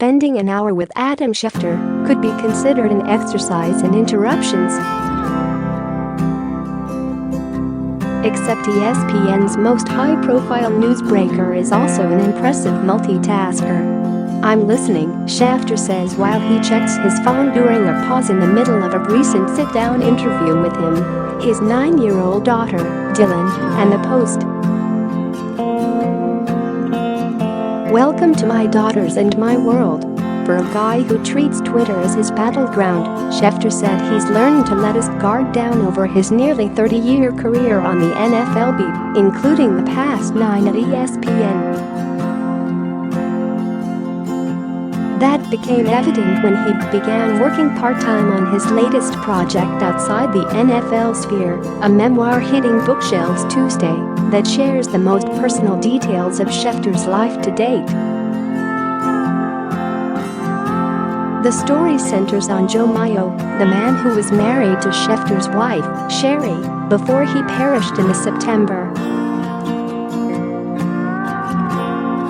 spending an hour with Adam Schefter could be considered an exercise in interruptions. Except ESPN's most high-profile newsbreaker is also an impressive multitasker. "I'm listening," Schefter says while he checks his phone during a pause in the middle of a recent sit-down interview with him, his 9-year-old daughter, Dylan, and the Post. "Welcome to my daughters and my world." For a guy who treats Twitter as his battleground, Schefter said he's learned to let his guard down over his nearly 30-year career on the NFL beat, including the past 9 at ESPN. That became evident when he began working part-time on his latest project outside the NFL sphere, a memoir hitting bookshelves Tuesday that shares the most personal details of Schefter's life to date. The story centers on Joe Mayo, the man who was married to Schefter's wife, Sherry, before he perished in September.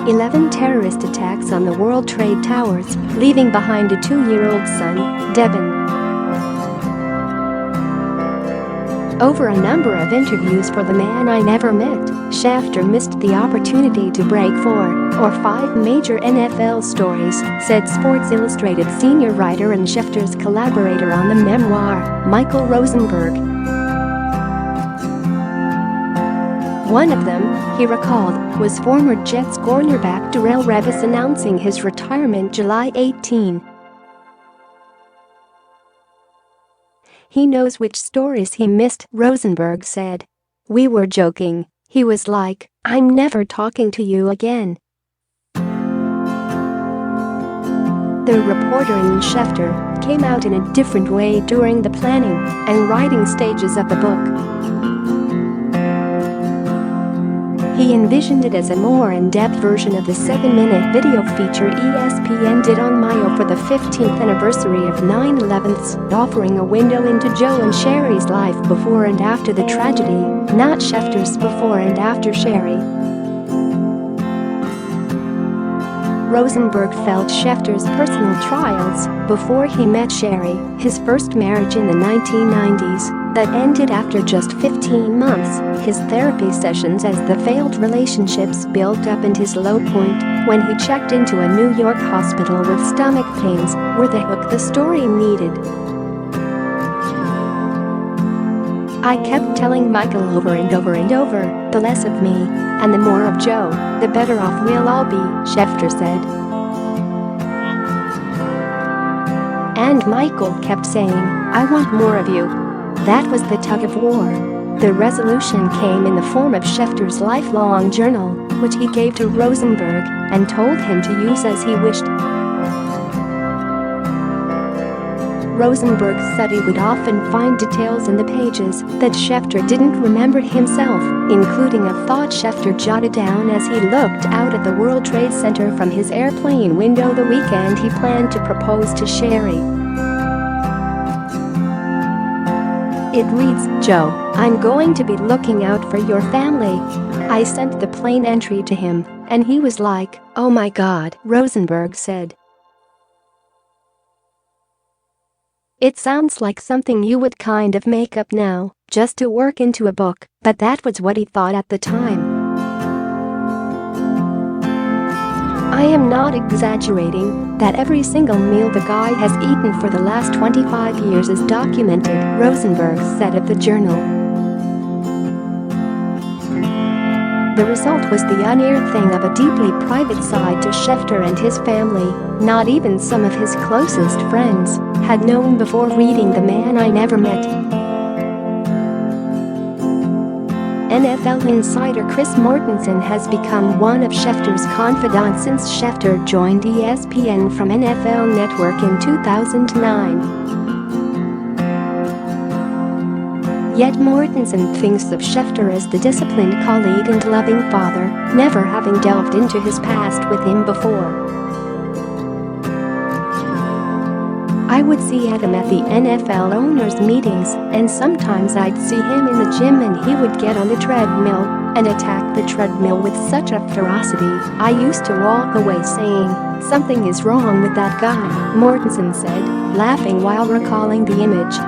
11 terrorist attacks on the World Trade Towers, leaving behind a 2-year-old son, Devin. Over a number of interviews for The Man I Never Met, Schefter missed the opportunity to break 4 or 5 major NFL stories, said Sports Illustrated senior writer and Schefter's collaborator on the memoir, Michael Rosenberg. One of them, he recalled, was former Jets cornerback Darrelle Revis announcing his retirement July 18. "He knows which stories he missed," Rosenberg said. "We were joking. He was like, 'I'm never talking to you again.'" The reporter in Schefter came out in a different way during the planning and writing stages of the book. He envisioned it as a more in-depth version of the 7-minute video feature ESPN did on Mayo for the 15th anniversary of 9/11, offering a window into Joe and Sherry's life before and after the tragedy, not Schefter's before and after Sherry. Rosenberg felt Schefter's personal trials before he met Sherry, his first marriage in the 1990s, that ended after just 15 months, his therapy sessions as the failed relationships built up, and his low point when he checked into a New York hospital with stomach pains were the hook the story needed. "I kept telling Michael over and over and over, the less of me and the more of Joe, the better off we'll all be," Schefter said. And Michael kept saying, "I want more of you." That was the tug-of-war. The resolution came in the form of Schefter's lifelong journal, which he gave to Rosenberg and told him to use as he wished. Rosenberg said he would often find details in the pages that Schefter didn't remember himself, including a thought Schefter jotted down as he looked out at the World Trade Center from his airplane window the weekend he planned to propose to Sherry. It reads, "Joe, I'm going to be looking out for your family." I sent the plane entry to him, and he was like, "Oh my God," Rosenberg said. "It sounds like something you would kind of make up now, just to work into a book," but that was what he thought at the time. "I am not exaggerating that every single meal the guy has eaten for the last 25 years is documented," Rosenberg said of the journal. The result was the unaired thing of a deeply private side to Schefter and his family not even some of his closest friends had known before reading The Man I Never Met. NFL insider Chris Mortensen has become one of Schefter's confidants since Schefter joined ESPN from NFL Network in 2009. Yet Mortensen thinks of Schefter as the disciplined colleague and loving father, never having delved into his past with him before. "I would see Adam at the NFL owners' meetings, and sometimes I'd see him in the gym and he would get on the treadmill and attacked the treadmill with such a ferocity, I used to walk away saying, "Something is wrong with that guy," Mortensen said, laughing while recalling the image.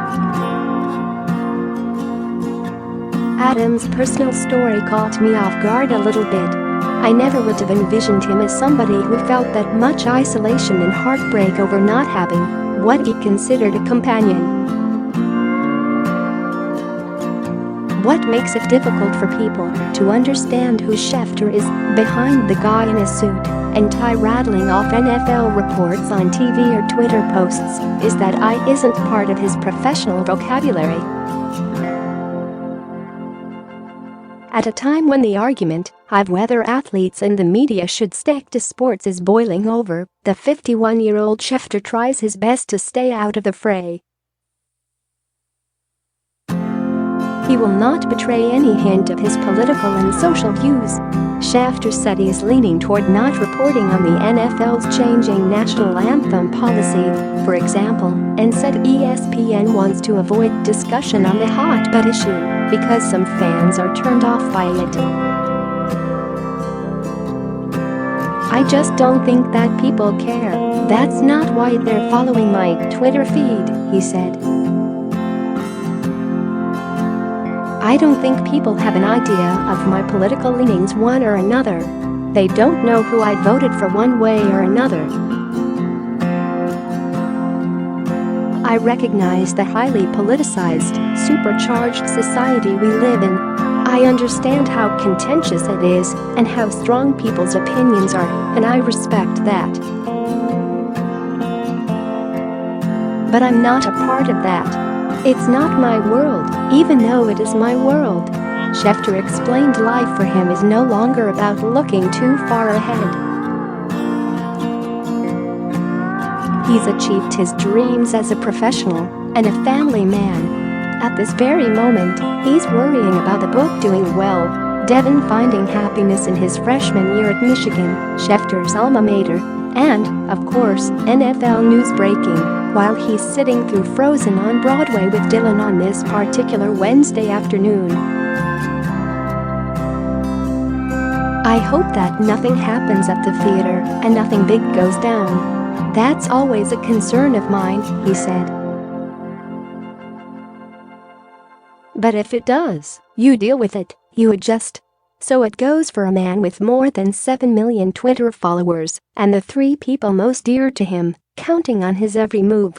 Adam's personal story caught me off guard a little bit. I never would have envisioned him as somebody who felt that much isolation and heartbreak over not having what he considered a companion. What makes it difficult for people to understand who Schefter is behind the guy in a suit and tie rattling off NFL reports on TV or Twitter posts is that I isn't part of his professional vocabulary. At a time when the argument of whether athletes and the media should stick to sports is boiling over, the 51-year-old Schefter tries his best to stay out of the fray. He will not betray any hint of his political and social views. Schefter said he is leaning toward not reporting on the NFL's changing national anthem policy, for example, and said ESPN wants to avoid discussion on the hot-button issue because some fans are turned off by it. "I just don't think that people care. That's not why they're following my Twitter feed," he said. "I don't think people have an idea of my political leanings one or another. They don't know who I voted for one way or another. I recognize the highly politicized, supercharged society we live in. I understand how contentious it is and how strong people's opinions are, and I respect that. But I'm not a part of that. It's not my world, even though it is my world." Schefter explained life for him is no longer about looking too far ahead. He's achieved his dreams as a professional and a family man. At this very moment, he's worrying about the book doing well, Devin finding happiness in his freshman year at Michigan, Schefter's alma mater, and, of course, NFL news breaking while he's sitting through Frozen on Broadway with Dylan on this particular Wednesday afternoon. "I hope that nothing happens at the theater and nothing big goes down. That's always a concern of mine," he said. "But if it does, you deal with it, you adjust. So it goes for a man with more than 7 million Twitter followers and the 3 people most dear to him, counting on his every move."